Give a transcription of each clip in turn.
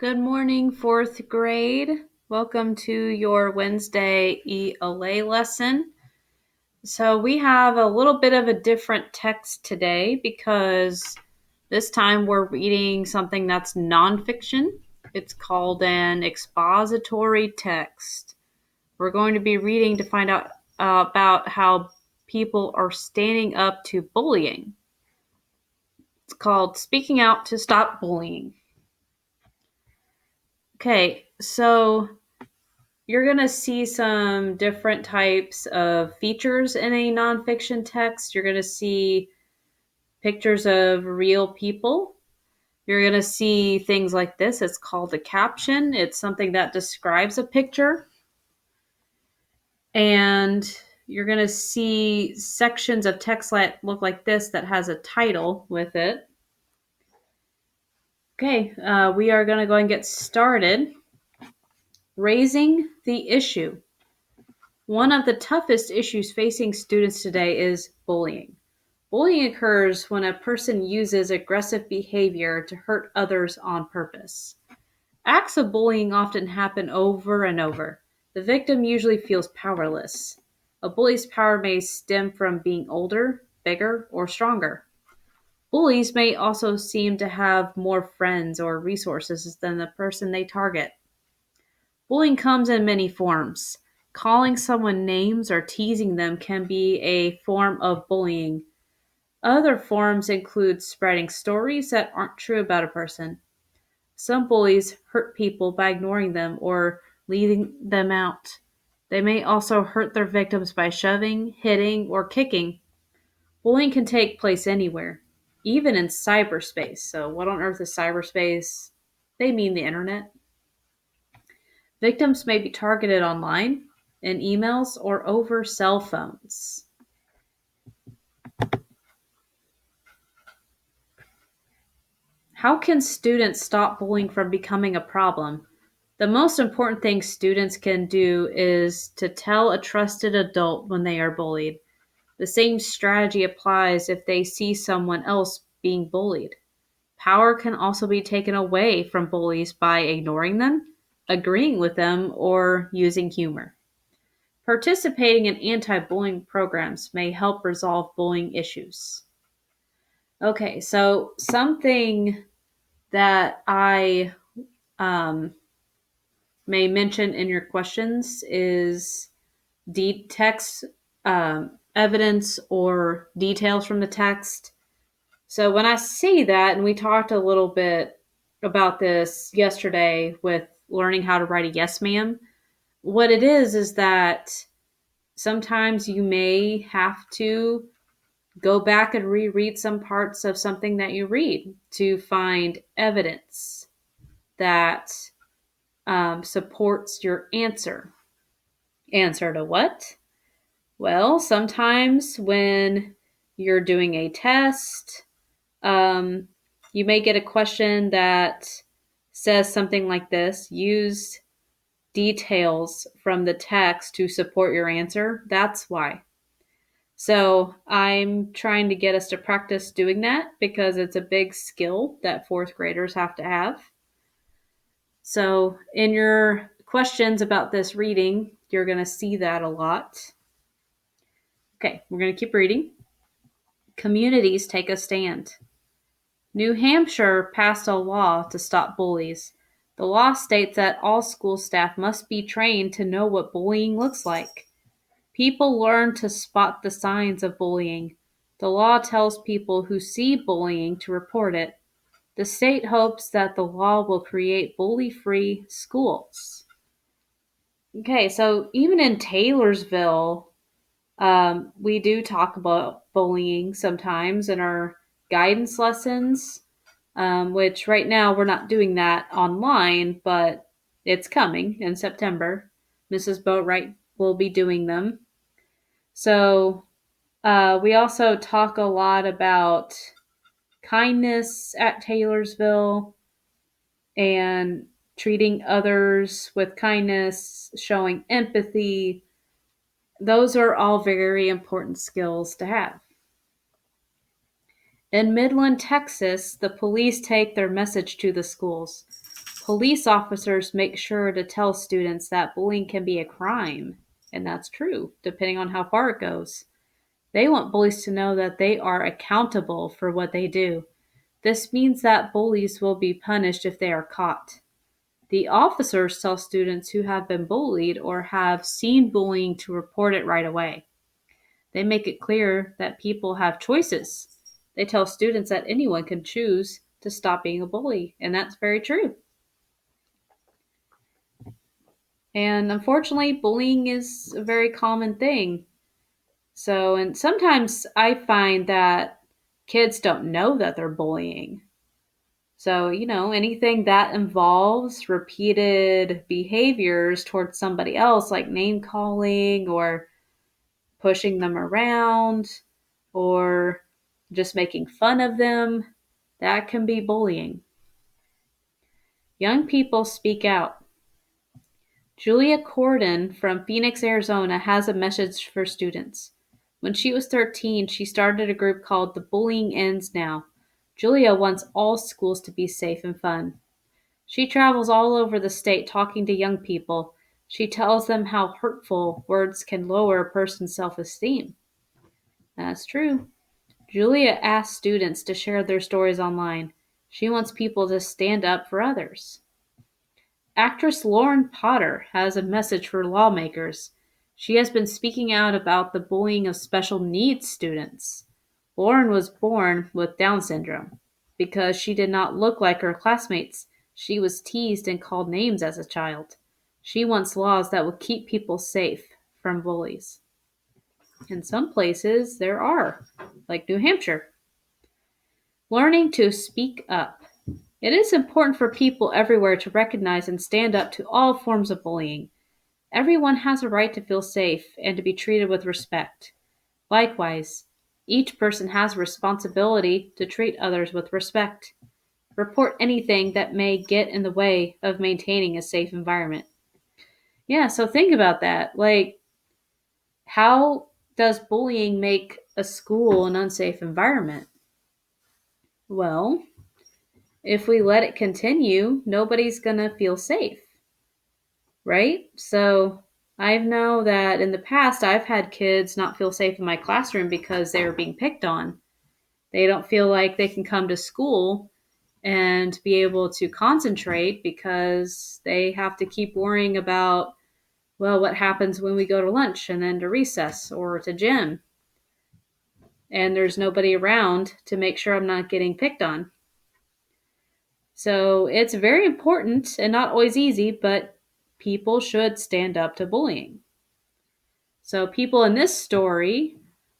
Good morning, fourth grade. Welcome to your Wednesday ELA lesson. So we have a little bit of a different text today because this time we're reading something that's nonfiction. It's called an expository text. We're going to be reading to find out about how people are standing up to bullying. It's called Speaking Out to Stop Bullying. Okay, so you're going to see some different types of features in a nonfiction text. You're going to see pictures of real people. You're going to see things like this. It's called a caption. It's something that describes a picture. And you're going to see sections of text that look like this that has a title with it. Okay, we are going to go and get started. Raising the issue. One of the toughest issues facing students today is bullying. Bullying occurs when a person uses aggressive behavior to hurt others on purpose. Acts of bullying often happen over and over. The victim usually feels powerless. A bully's power may stem from being older, bigger, or stronger. Bullies may also seem to have more friends or resources than the person they target. Bullying comes in many forms. Calling someone names or teasing them can be a form of bullying. Other forms include spreading stories that aren't true about a person. Some bullies hurt people by ignoring them or leaving them out. They may also hurt their victims by shoving, hitting, or kicking. Bullying can take place anywhere, even in cyberspace. So, what on earth is cyberspace? They mean the internet. Victims may be targeted online, in emails, or over cell phones. How can students stop bullying from becoming a problem? The most important thing students can do is to tell a trusted adult when they are bullied. The same strategy applies if they see someone else being bullied. Power can also be taken away from bullies by ignoring them, agreeing with them, or using humor. Participating in anti-bullying programs may help resolve bullying issues. Okay, so something that I may mention in your questions is text evidence or details from the text. So when I see that, and we talked a little bit about this yesterday with learning how to write a yes ma'am, what it is that sometimes you may have to go back and reread some parts of something that you read to find evidence that supports your answer. Answer to what? Well, sometimes when you're doing a test, you may get a question that says something like this: use details from the text to support your answer. That's why. So I'm trying to get us to practice doing that because it's a big skill that fourth graders have to have. So in your questions about this reading, you're going to see that a lot. Okay, we're going to keep reading. Communities take a stand. New Hampshire passed a law to stop bullies. The law states that all school staff must be trained to know what bullying looks like. People learn to spot the signs of bullying. The law tells people who see bullying to report it. The state hopes that the law will create bully-free schools. Okay, so even in Taylorsville, we do talk about bullying sometimes in our guidance lessons, which right now we're not doing that online, but it's coming in September. Mrs. Boatwright will be doing them. So we also talk a lot about kindness at Taylorsville and treating others with kindness, showing empathy. Those are all very important skills to have. In Midland, Texas, the police take their message to the schools. Police officers make sure to tell students that bullying can be a crime, and that's true, depending on how far it goes. They want bullies to know that they are accountable for what they do. This means that bullies will be punished if they are caught. The officers tell students who have been bullied or have seen bullying to report it right away. They make it clear that people have choices. They tell students that anyone can choose to stop being a bully, and that's very true. And unfortunately, bullying is a very common thing. So, and sometimes I find that kids don't know that they're bullying. So, anything that involves repeated behaviors towards somebody else, like name calling or pushing them around or just making fun of them, that can be bullying. Young people speak out. Julia Corden from Phoenix, Arizona has a message for students. When she was 13, she started a group called The Bullying Ends Now. Julia wants all schools to be safe and fun. She travels all over the state talking to young people. She tells them how hurtful words can lower a person's self-esteem. That's true. Julia asks students to share their stories online. She wants people to stand up for others. Actress Lauren Potter has a message for lawmakers. She has been speaking out about the bullying of special needs students. Lauren was born with Down syndrome. Because she did not look like her classmates, she was teased and called names as a child. She wants laws that will keep people safe from bullies. In some places, there are, like New Hampshire. Learning to speak up. It is important for people everywhere to recognize and stand up to all forms of bullying. Everyone has a right to feel safe and to be treated with respect. Likewise, each person has a responsibility to treat others with respect. Report anything that may get in the way of maintaining a safe environment. Yeah, so think about that. Like, how does bullying make a school an unsafe environment? Well, if we let it continue, nobody's going to feel safe, right? So I know that in the past, I've had kids not feel safe in my classroom because they were being picked on. They don't feel like they can come to school and be able to concentrate because they have to keep worrying about, well, what happens when we go to lunch and then to recess or to gym. And there's nobody around to make sure I'm not getting picked on. So it's very important and not always easy, but people should stand up to bullying. So people in this story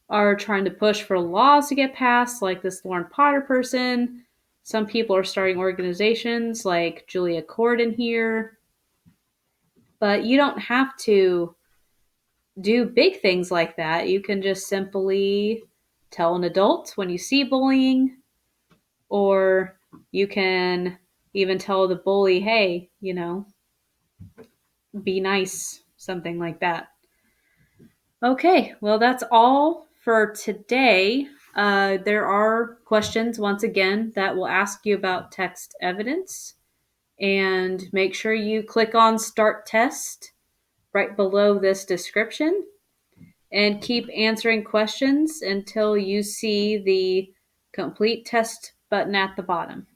are trying to push for laws to get passed, like this Lauren Potter person. Some people are starting organizations like Julia Corden here. But you don't have to do big things like that. You can just simply tell an adult when you see bullying, or you can even tell the bully, hey, be nice, something like that. Okay, well, that's all for today. There are questions, once again, that will ask you about text evidence. And make sure you click on Start Test right below this description. And keep answering questions until you see the complete test button at the bottom.